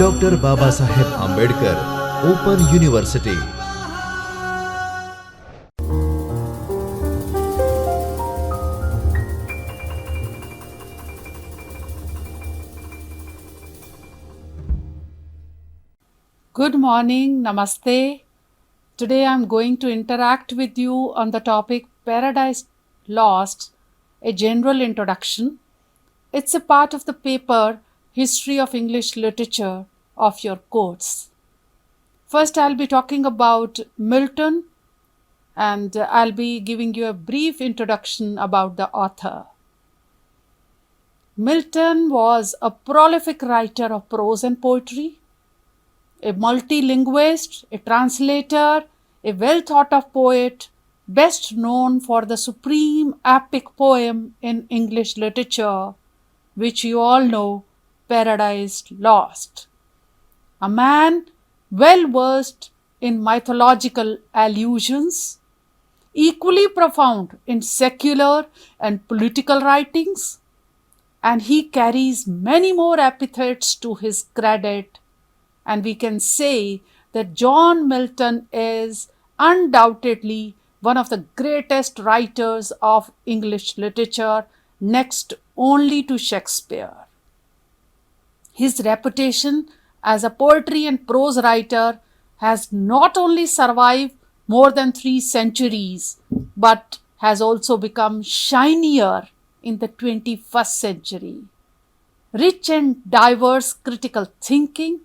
Dr. Babasaheb Ambedkar, Open University. Good morning, namaste. Today I am going to interact with you on the topic Paradise Lost, a general introduction. It's a part of the paper History of English Literature of your course. First, I'll be talking about Milton, and I'll be giving you a brief introduction about the author. Milton was a prolific writer of prose and poetry, a multilinguist, a translator, a well-thought-of poet, best known for the supreme epic poem in English literature, which you all know, Paradise Lost. A man well-versed in mythological allusions, equally profound in secular and political writings, and he carries many more epithets to his credit. And we can say that John Milton is undoubtedly one of the greatest writers of English literature, next only to Shakespeare. His reputation as a poetry and prose writer has not only survived more than 3 centuries, but has also become shinier in the 21st century. Rich and diverse critical thinking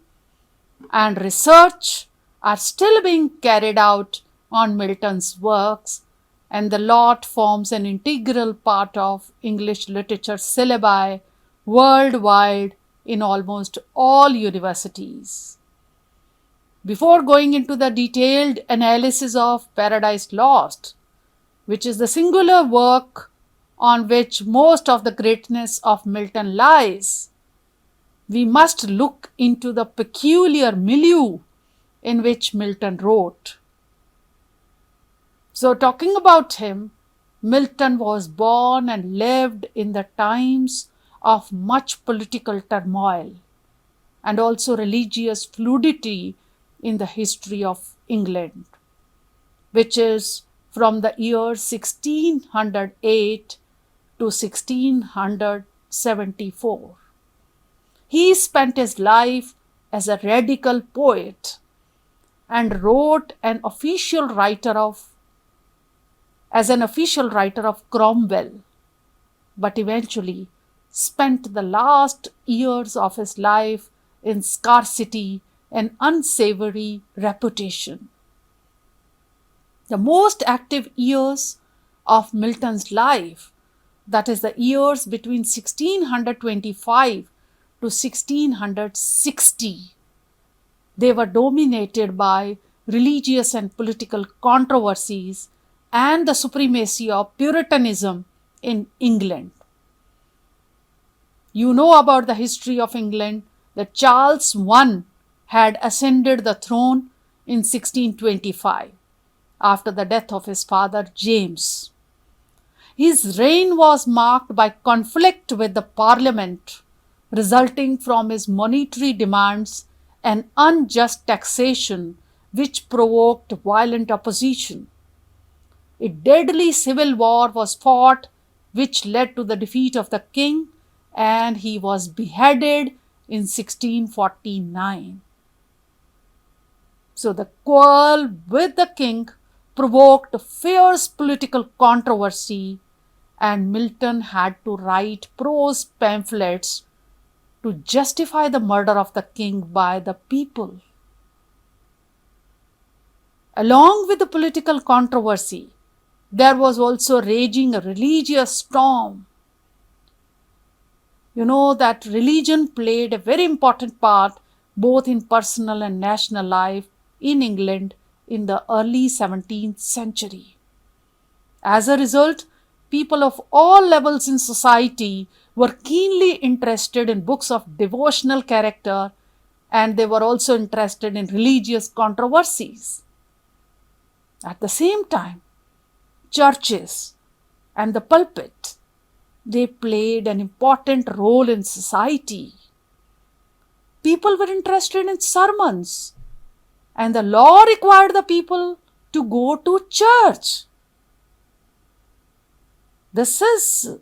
and research are still being carried out on Milton's works, and the lot forms an integral part of English literature syllabi worldwide in almost all universities. Before going into the detailed analysis of Paradise Lost, which is the singular work on which most of the greatness of Milton lies, we must look into the peculiar milieu in which Milton wrote. So, talking about him, Milton was born and lived in the times of much political turmoil and also religious fluidity in the history of England, which is from the year 1608 to 1674. He spent his life as a radical poet and wrote as an official writer of Cromwell, but eventually spent the last years of his life in scarcity and unsavory reputation. The most active years of Milton's life, that is the years between 1625 to 1660, they were dominated by religious and political controversies and the supremacy of Puritanism in England. You know about the history of England that Charles I had ascended the throne in 1625 after the death of his father James. His reign was marked by conflict with the Parliament, resulting from his monetary demands and unjust taxation, which provoked violent opposition. A deadly civil war was fought, which led to the defeat of the king, and he was beheaded in 1649. So the quarrel with the king provoked fierce political controversy, and Milton had to write prose pamphlets to justify the murder of the king by the people. Along with the political controversy, there was also raging a religious storm. You know that religion played a very important part both in personal and national life in England in the early 17th century. As a result, people of all levels in society were keenly interested in books of devotional character, and they were also interested in religious controversies. At the same time, churches and the pulpit, they played an important role in society. people were interested in sermons, and the law required the people to go to church. This is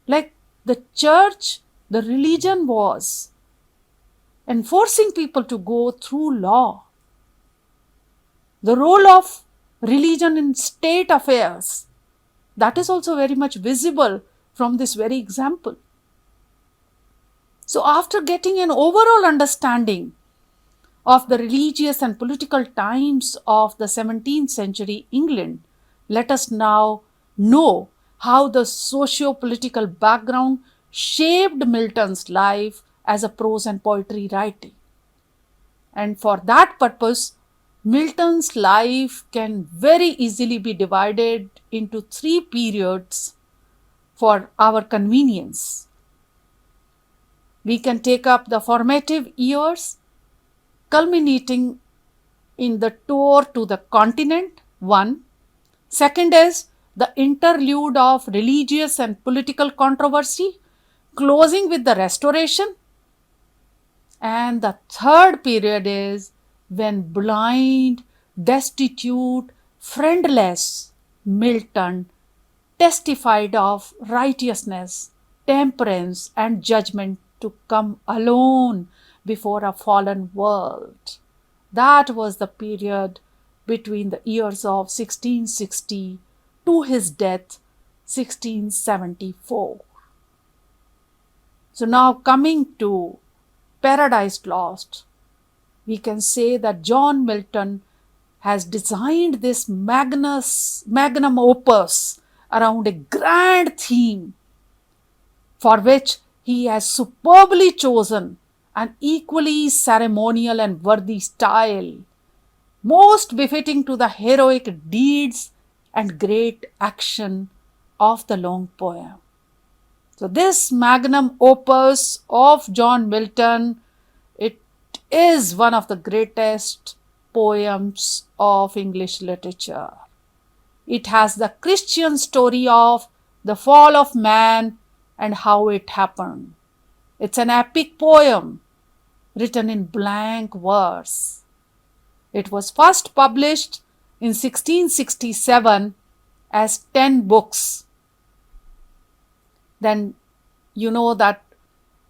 like the church, the religion was enforcing people to go through law. The role of religion in state affairs, that is also very much visible from this very example. So after getting an overall understanding of the religious and political times of the 17th century England, let us now know how the socio-political background shaped Milton's life as a prose and poetry writing. And for that purpose, Milton's life can very easily be divided into 3 periods for our convenience. We can take up the formative years, culminating in the tour to the continent, 1. Second is the interlude of religious and political controversy, closing with the Restoration. And the third period is when blind, destitute, friendless Milton testified of righteousness, temperance, and judgment to come alone before a fallen world. That was the period between the years of 1660 to his death, 1674. So now coming to Paradise Lost, we can say that John Milton has designed this magnum opus around a grand theme for which he has superbly chosen an equally ceremonial and worthy style, most befitting to the heroic deeds and great action of the long poem. So this magnum opus of John Milton, it is one of the greatest poems of English literature. It has the Christian story of the fall of man and how it happened. It's an epic poem written in blank verse. It was first published in 1667 as 10 books. Then you know that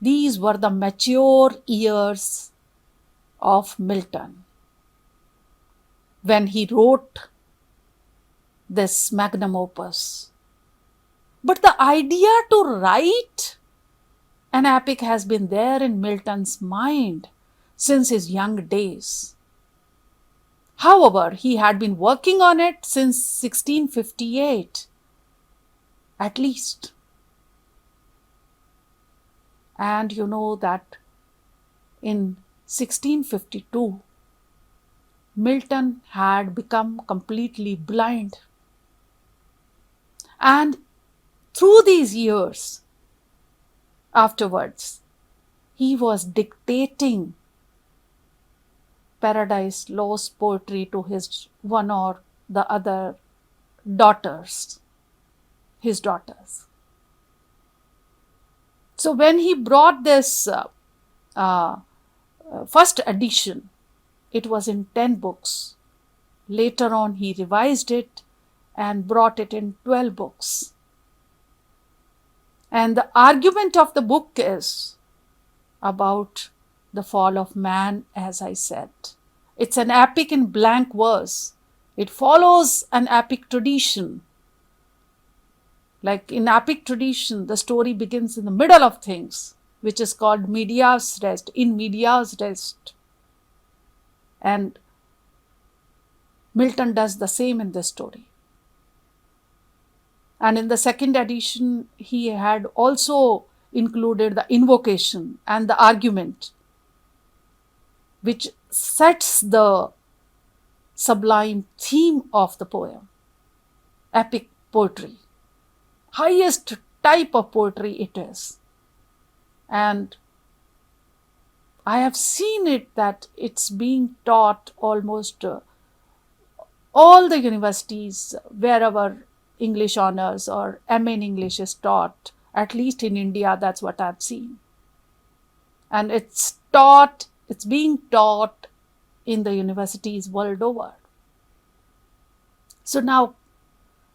these were the mature years of Milton when he wrote this magnum opus. But the idea to write an epic has been there in Milton's mind since his young days. However, he had been working on it since 1658, at least. And you know that in 1652, Milton had become completely blind. And through these years afterwards, he was dictating Paradise Lost poetry to his one or the other daughters, his daughters. So when he brought this first edition, it was in 10 books. Later on, he revised it and brought it in 12 books. And the argument of the book is about the fall of man, as I said. It's an epic in blank verse. It follows an epic tradition. Like in epic tradition, the story begins in the middle of things, which is called medias res, in medias res. And Milton does the same in this story. And in the second edition, he had also included the invocation and the argument, which sets the sublime theme of the poem. Epic poetry. Highest type of poetry it is. And I have seen it that it's being taught almost all the universities, wherever English honors or MA in English is taught, at least in India, that's what I've seen. And it's it's being taught in the universities world over. So now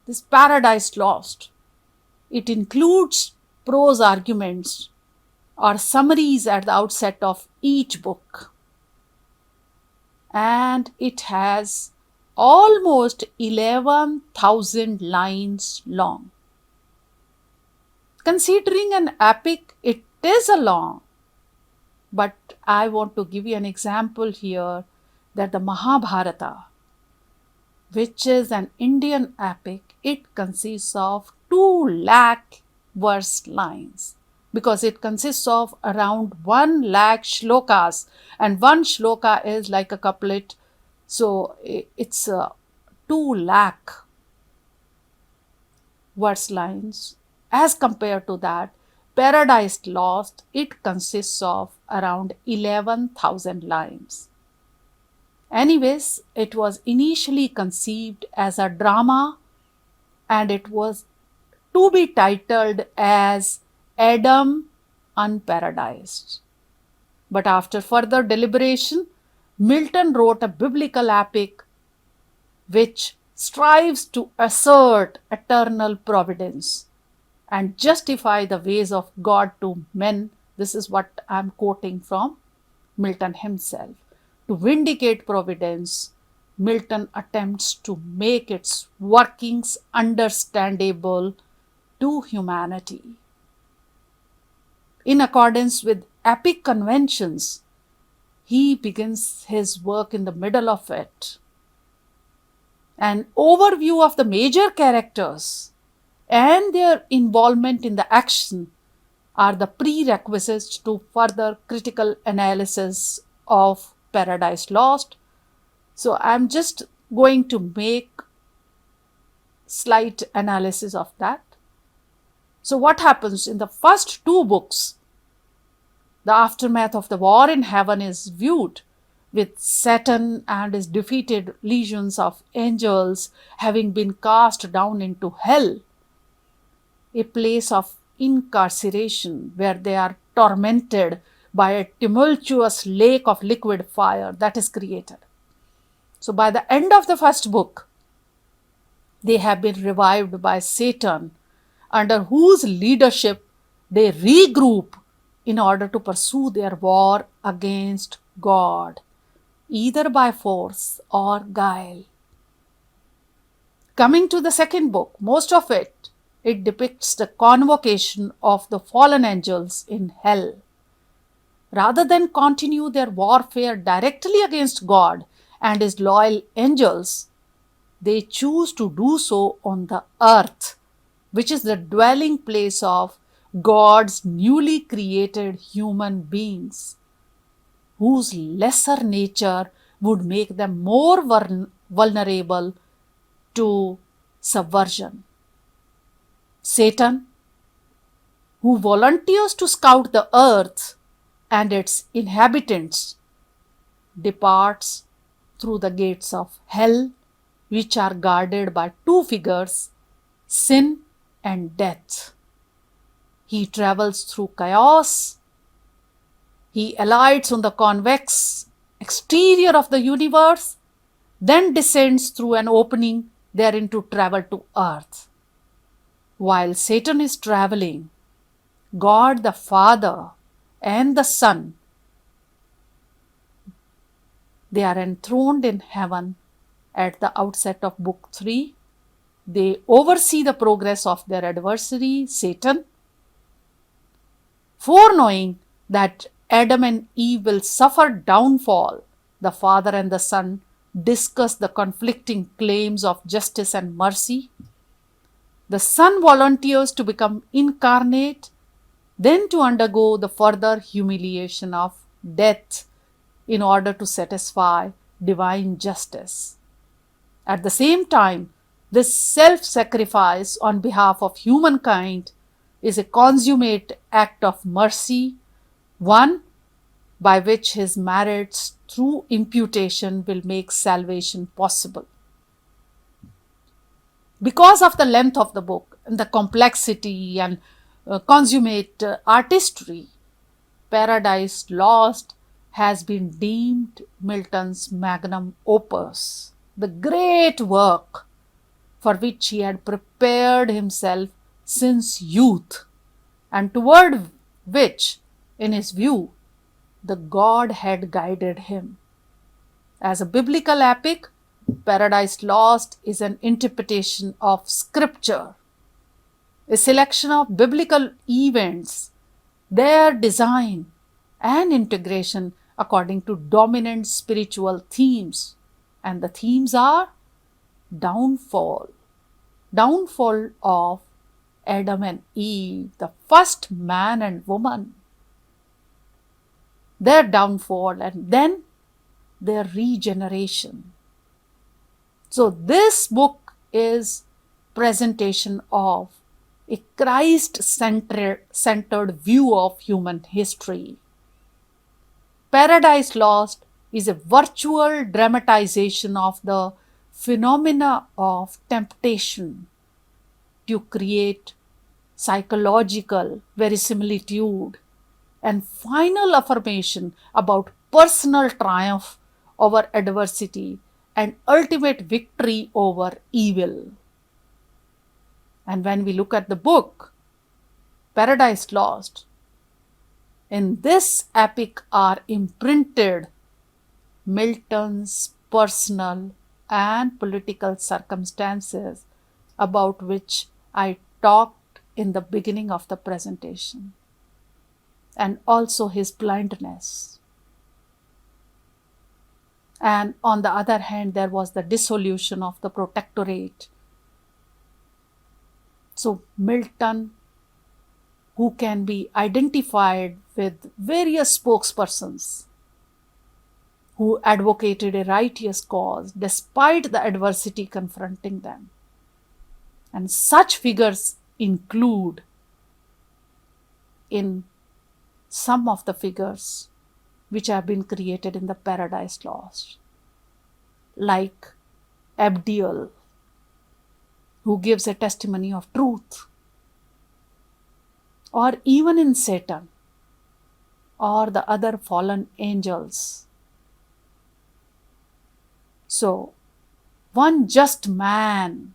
this Paradise Lost, it includes prose arguments or summaries at the outset of each book. And it has almost 11,000 lines long. Considering an epic, it is a long, but I want to give you an example here that the Mahabharata, which is an Indian epic, it consists of 2 lakh verse lines, because it consists of around 1 lakh shlokas, and one shloka is like a couplet, so it's 2 lakh verse lines. As compared to that, Paradise Lost, it consists of around 11,000 lines. Anyways, it was initially conceived as a drama, and it was to be titled as Adam Unparadised. But after further deliberation, Milton wrote a biblical epic which strives to assert eternal providence and justify the ways of God to men. This is what I'm quoting from Milton himself. To vindicate providence, Milton attempts to make its workings understandable to humanity. In accordance with epic conventions, he begins his work in the middle of it. An overview of the major characters and their involvement in the action are the prerequisites to further critical analysis of Paradise Lost. So I'm just going to make slight analysis of that. So what happens in the first 2 books? The aftermath of the war in heaven is viewed, with Satan and his defeated legions of angels having been cast down into hell, a place of incarceration where they are tormented by a tumultuous lake of liquid fire that is created. So by the end of the first book, they have been revived by Satan, under whose leadership they regroup in order to pursue their war against God, either by force or guile. Coming to the second book, most of it depicts the convocation of the fallen angels in hell. Rather than continue their warfare directly against God and his loyal angels, they choose to do so on the earth, which is the dwelling place of God's newly created human beings, whose lesser nature would make them more vulnerable to subversion. Satan, who volunteers to scout the earth and its inhabitants, departs through the gates of hell, which are guarded by 2 figures, sin and death. He travels through chaos. He alights on the convex exterior of the universe, then descends through an opening therein to travel to earth. While Satan is traveling, God the Father and the Son, they are enthroned in heaven at the outset of book 3. They oversee the progress of their adversary, Satan, foreknowing that Adam and Eve will suffer downfall. The Father and the Son discuss the conflicting claims of justice and mercy. The Son volunteers to become incarnate, then to undergo the further humiliation of death in order to satisfy divine justice. At the same time, this self-sacrifice on behalf of humankind is a consummate act of mercy, one by which his merits through imputation will make salvation possible. Because of the length of the book and the complexity and consummate artistry, Paradise Lost has been deemed Milton's magnum opus, the great work for which he had prepared himself since youth, and toward which, in his view, the God had guided him. As a biblical epic, Paradise Lost is an interpretation of Scripture, a selection of biblical events, their design and integration according to dominant spiritual themes. And the themes are downfall of Adam and Eve, the first man and woman, their downfall, and then their regeneration. So this book is presentation of a Christ-centered view of human history. Paradise Lost is a virtual dramatization of the phenomena of temptation to create psychological verisimilitude and final affirmation about personal triumph over adversity and ultimate victory over evil. And when we look at the book, Paradise Lost, in this epic are imprinted Milton's personal and political circumstances about which I talked in the beginning of the presentation, and also his blindness. And on the other hand, there was the dissolution of the protectorate. So Milton, who can be identified with various spokespersons who advocated a righteous cause despite the adversity confronting them. And such figures include in some of the figures which have been created in the Paradise Lost, like Abdiel, who gives a testimony of truth, or even in Satan, or the other fallen angels. So, one just man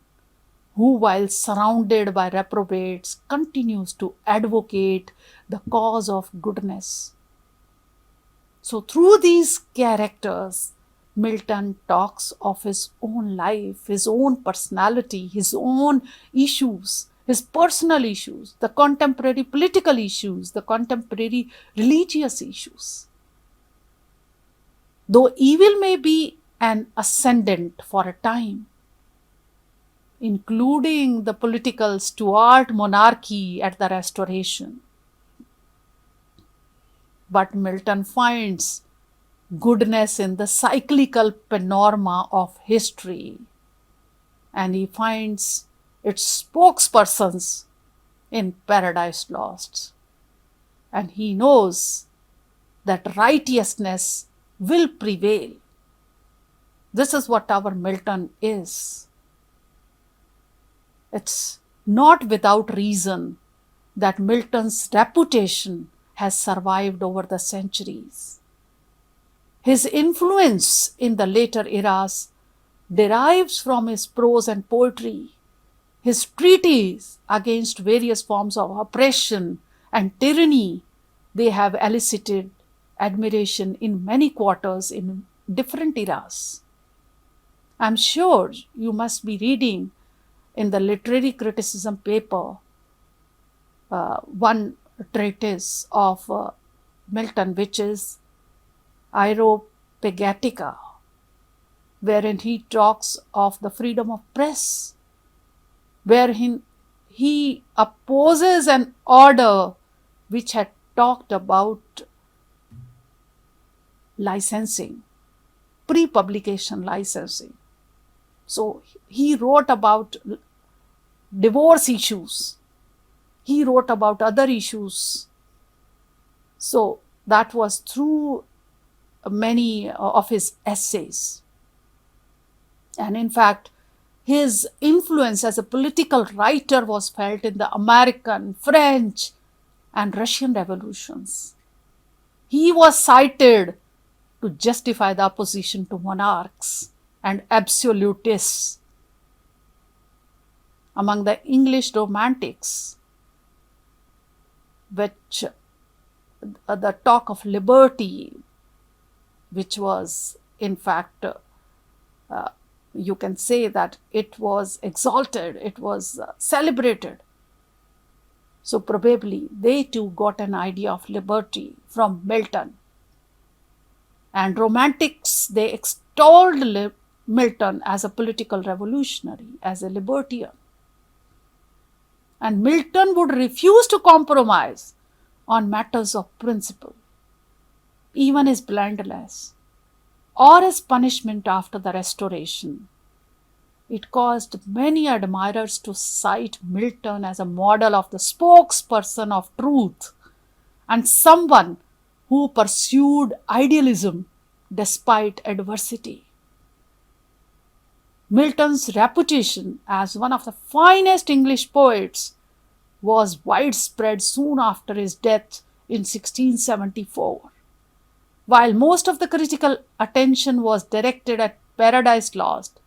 who, while surrounded by reprobates, continues to advocate the cause of goodness. So, through these characters, Milton talks of his own life, his own personality, his own issues, his personal issues, the contemporary political issues, the contemporary religious issues. Though evil may be an ascendant for a time, including the political Stuart monarchy at the Restoration, but Milton finds goodness in the cyclical panorama of history, and he finds its spokespersons in Paradise Lost. And he knows that righteousness will prevail. This is what our Milton is. It's not without reason that Milton's reputation has survived over the centuries. His influence in the later eras derives from his prose and poetry. His treatises against various forms of oppression and tyranny, they have elicited admiration in many quarters in different eras. I'm sure you must be reading in the literary criticism paper one treatise of Milton, which is Areopagitica, wherein he talks of the freedom of press, wherein he opposes an order which had talked about licensing, pre-publication licensing. So he wrote about divorce issues. He wrote about other issues. So that was through many of his essays. And in fact, his influence as a political writer was felt in the American, French, and Russian revolutions. He was cited to justify the opposition to monarchs and absolutists. Among the English romantics, which the talk of liberty, which was in fact, you can say that it was exalted, it was celebrated. So probably they too got an idea of liberty from Milton. And romantics, they extolled Milton as a political revolutionary, as a libertarian. And Milton would refuse to compromise on matters of principle, even his blindness or his punishment after the Restoration. It caused many admirers to cite Milton as a model of the spokesperson of truth and someone who pursued idealism despite adversity. Milton's reputation as one of the finest English poets was widespread soon after his death in 1674. While most of the critical attention was directed at Paradise Lost,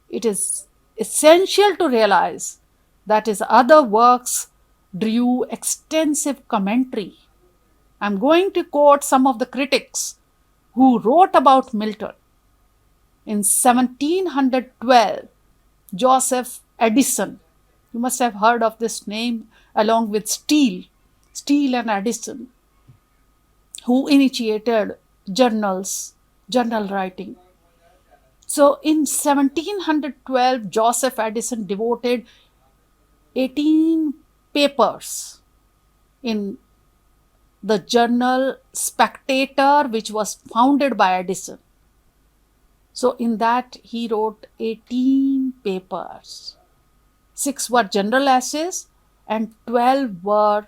it is essential to realize that his other works drew extensive commentary. I'm going to quote some of the critics who wrote about Milton. In 1712, Joseph Addison, you must have heard of this name along with Steele and Addison, who initiated journal writing. So in 1712, Joseph Addison devoted 18 papers in the journal Spectator, which was founded by Addison. So in that he wrote 18 papers. 6 were general essays and 12 were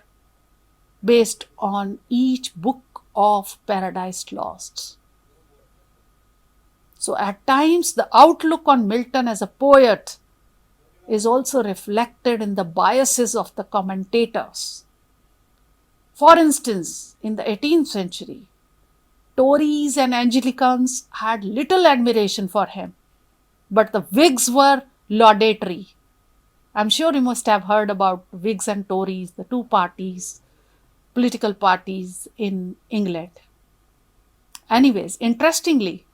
based on each book of Paradise Lost. So at times the outlook on Milton as a poet is also reflected in the biases of the commentators. For instance, in the 18th century, Tories and Anglicans had little admiration for him, but the Whigs were laudatory. I'm sure you must have heard about Whigs and Tories, the two parties, political parties in England. Anyways, interestingly,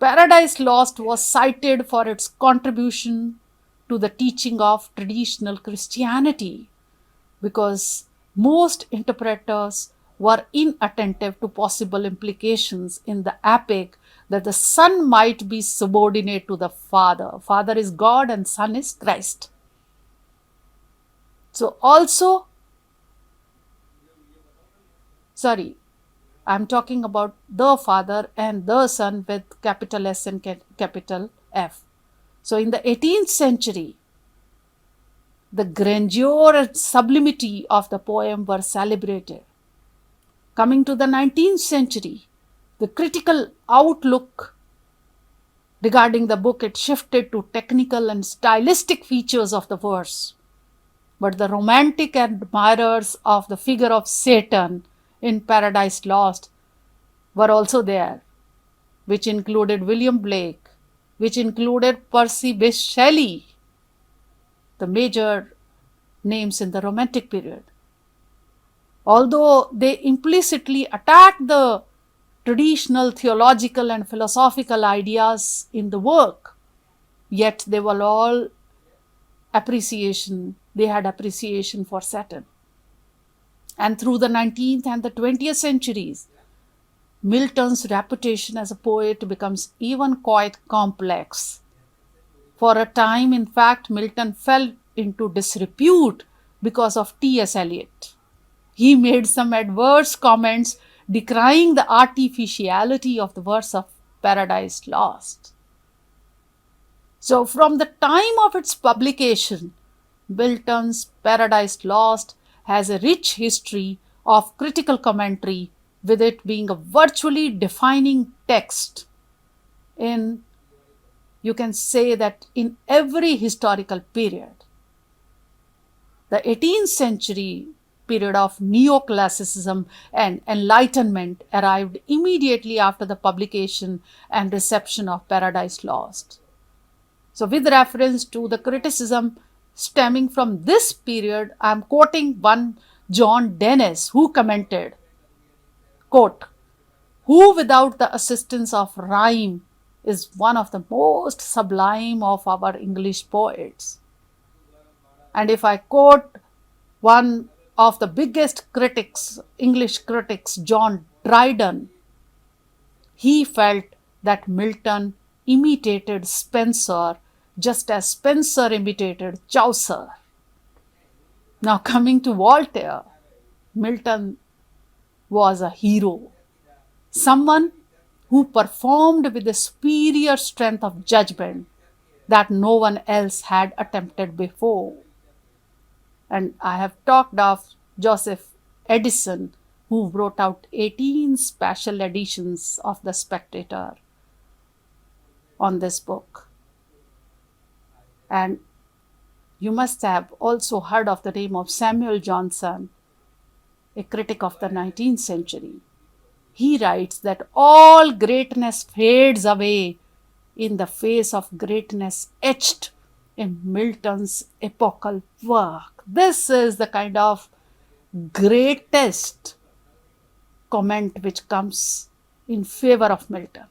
Paradise Lost was cited for its contribution to the teaching of traditional Christianity because most interpreters were inattentive to possible implications in the epic that the Son might be subordinate to the Father. Father is God and Son is Christ. So also, I'm talking about the Father and the Son with capital S and capital F. So in the 18th century, the grandeur and sublimity of the poem were celebrated. Coming to the 19th century, the critical outlook regarding the book, it shifted to technical and stylistic features of the verse. But the romantic admirers of the figure of Satan in Paradise Lost were also there, which included William Blake, which included Percy Bysshe Shelley, the major names in the Romantic period. Although they implicitly attacked the traditional theological and philosophical ideas in the work, yet they were all they had appreciation for Satan. And through the 19th and the 20th centuries, Milton's reputation as a poet becomes even quite complex. For a time, in fact, Milton fell into disrepute because of T.S. Eliot. He made some adverse comments decrying the artificiality of the verse of Paradise Lost. So from the time of its publication, Milton's Paradise Lost has a rich history of critical commentary, with it being a virtually defining text in, you can say that in every historical period. The 18th century period of neoclassicism and enlightenment arrived immediately after the publication and reception of Paradise Lost. So, with reference to the criticism stemming from this period, I am quoting one John Dennis, who commented, quote, "Who without the assistance of rhyme is one of the most sublime of our English poets." And if I quote one of the biggest critics, English critics, John Dryden, he felt that Milton imitated Spenser just as Spenser imitated Chaucer. Now, coming to Voltaire, Milton was a hero, someone who performed with a superior strength of judgment that no one else had attempted before. And I have talked of Joseph Edison, who wrote out 18 special editions of The Spectator on this book. And you must have also heard of the name of Samuel Johnson, a critic of the 19th century. He writes that all greatness fades away in the face of greatness etched in Milton's epochal work. This is the kind of greatest comment which comes in favor of Milton.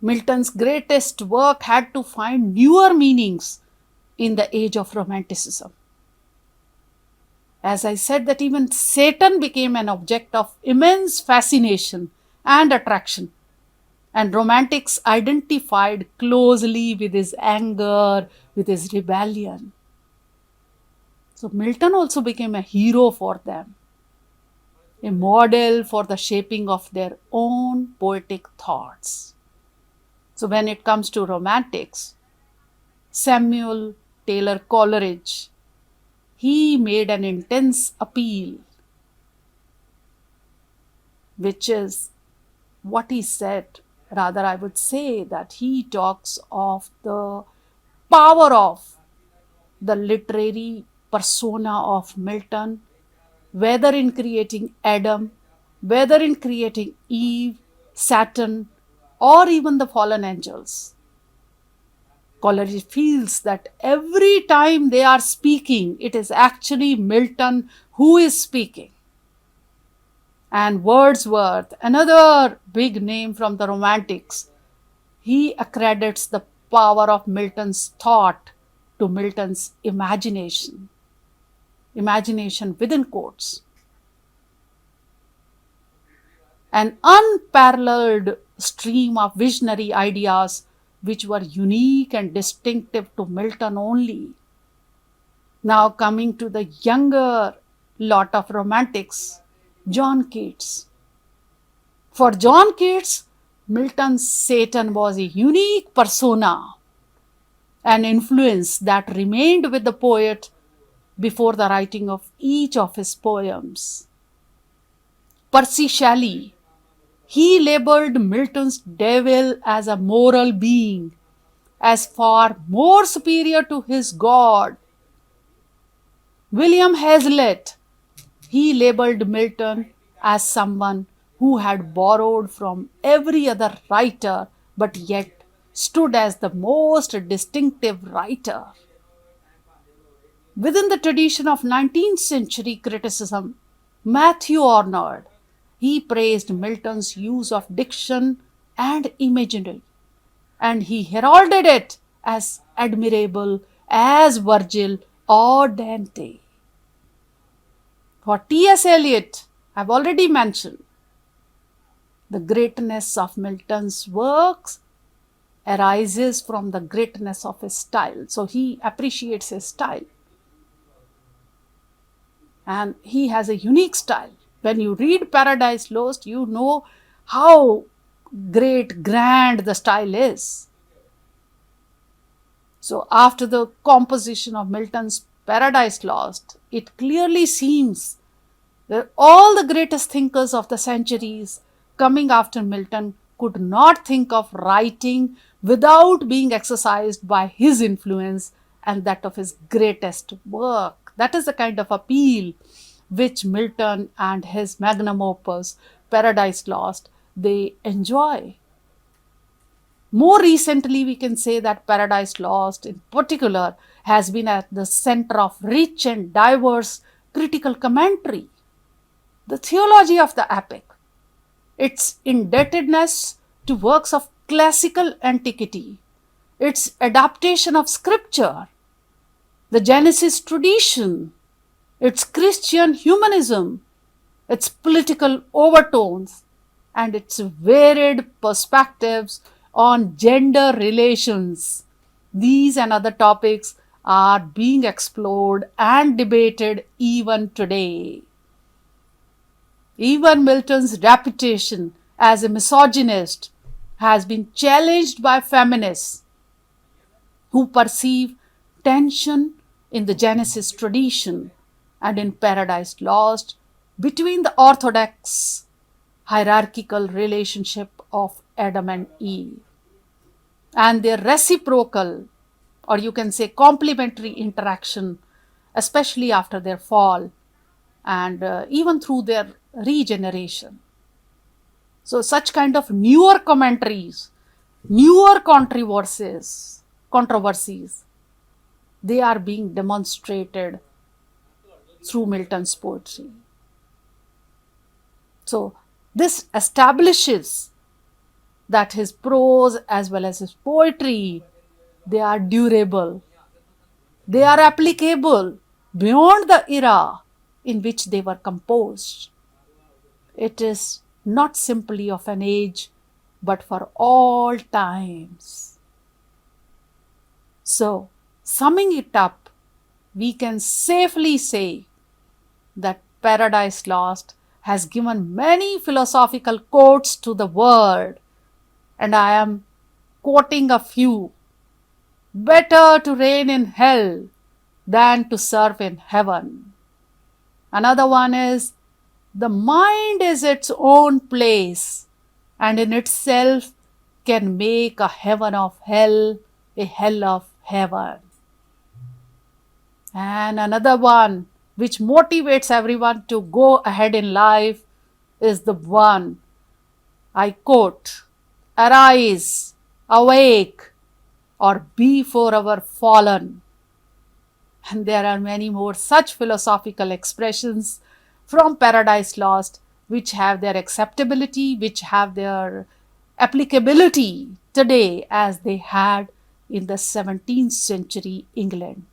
Milton's greatest work had to find newer meanings in the age of Romanticism. As I said, that even Satan became an object of immense fascination and attraction, and Romantics identified closely with his anger, with his rebellion. So Milton also became a hero for them, a model for the shaping of their own poetic thoughts. So when it comes to Romantics, Samuel Taylor Coleridge, he made an intense appeal, which is what he said. Rather, I would say that he talks of the power of the literary persona of Milton, whether in creating Adam, whether in creating Eve, Saturn, or even the fallen angels. Coleridge feels that every time they are speaking, it is actually Milton who is speaking. And Wordsworth, another big name from the Romantics, he accredits the power of Milton's thought to Milton's imagination. Imagination within quotes. An unparalleled stream of visionary ideas which were unique and distinctive to Milton only. Now coming to the younger lot of Romantics, John Keats. For John Keats, Milton's Satan was a unique persona, an influence that remained with the poet before the writing of each of his poems. Percy Shelley, he labeled Milton's devil as a moral being, as far more superior to his God. William Hazlitt, he labeled Milton as someone who had borrowed from every other writer but yet stood as the most distinctive writer. Within the tradition of 19th century criticism, Matthew Arnold, he praised Milton's use of diction and imagery, and he heralded it as admirable as Virgil or Dante. For T.S. Eliot, I've already mentioned, the greatness of Milton's works arises from the greatness of his style. So he appreciates his style. And he has a unique style. When you read Paradise Lost, you know how great, grand the style is. So after the composition of Milton's Paradise Lost, it clearly seems that all the greatest thinkers of the centuries coming after Milton could not think of writing without being exercised by his influence and that of his greatest work, That is the kind of appeal which Milton and his magnum opus, Paradise Lost, they enjoy. More recently, we can say that Paradise Lost in particular has been at the center of rich and diverse critical commentary. The theology of the epic, its indebtedness to works of classical antiquity, its adaptation of scripture, the Genesis tradition, its Christian humanism, its political overtones, and its varied perspectives on gender relations. These and other topics are being explored and debated even today. Even Milton's reputation as a misogynist has been challenged by feminists who perceive tension in the Genesis tradition and in Paradise Lost between the orthodox hierarchical relationship of Adam and Eve and their reciprocal, or you can say complementary interaction, especially after their fall and even through their regeneration. So such kind of newer commentaries, newer controversies, they are being demonstrated through Milton's poetry. So this establishes that his prose as well as his poetry, they are durable, they are applicable beyond the era in which they were composed. It is not simply of an age, but for all times. So, summing it up, we can safely say that Paradise Lost has given many philosophical quotes to the world, and I am quoting a few. Better to reign in hell than to serve in heaven. Another one is, the mind is its own place and in itself can make a heaven of hell, a hell of heaven. And another one which motivates everyone to go ahead in life is the one, I quote, arise, awake, or be forever fallen. And there are many more such philosophical expressions from Paradise Lost which have their acceptability, which have their applicability today as they had in the 17th century England.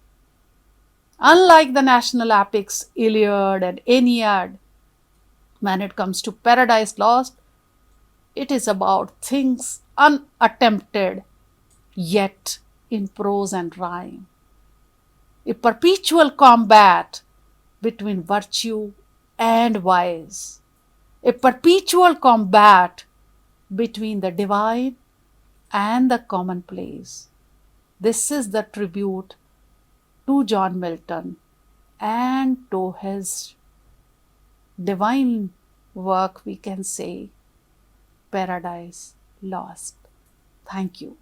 Unlike the national epics Iliad and Aeneid, when it comes to Paradise Lost, it is about things unattempted yet in prose and rhyme. A perpetual combat between virtue and vice, a perpetual combat between the divine and the commonplace. This is the tribute to John Milton and to his divine work, we can say, Paradise Lost. Thank you.